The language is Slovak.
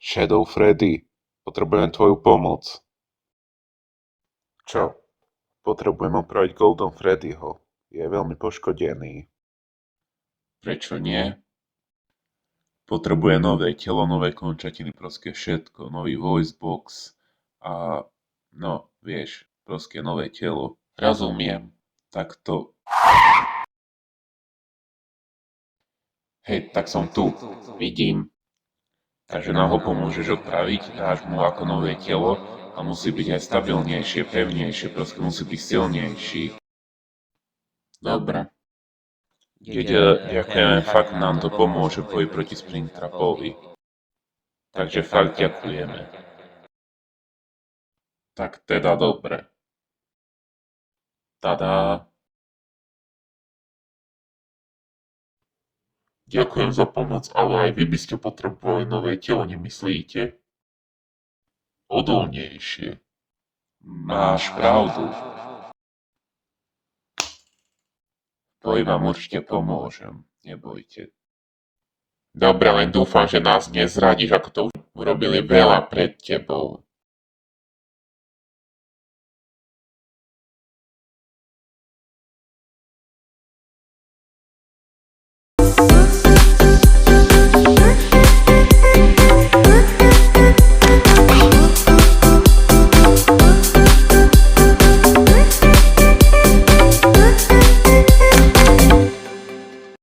Shadow Freddy, potrebujem tvoju pomoc. Čo? Potrebujem opraviť Golden Freddyho. Je veľmi poškodený. Prečo nie? Potrebuje nové telo, nové končatiny, proste všetko. Nový voice box a... no, vieš, proste nové telo. Rozumiem. Tak to... Hej, tak som tu. Vidím. Takže nám ho pomôžeš odpraviť, dáš mu ako nové telo a musí byť aj stabilnejšie, pevnejšie, proste musí byť silnejší. Dobre. Ďakujeme, fakt nám to pomôže v boji proti Springtrapovi. Takže fakt ďakujeme. Tak teda dobre. Tada. Ďakujem za pomoc, ale aj vy by ste potrebovali nové telo, nemyslíte? Odolnejšie. Máš pravdu. V vám určite pomôžem, nebojte. Dobre, len dúfam, že nás nezradíš, ako to už urobili veľa pred tebou.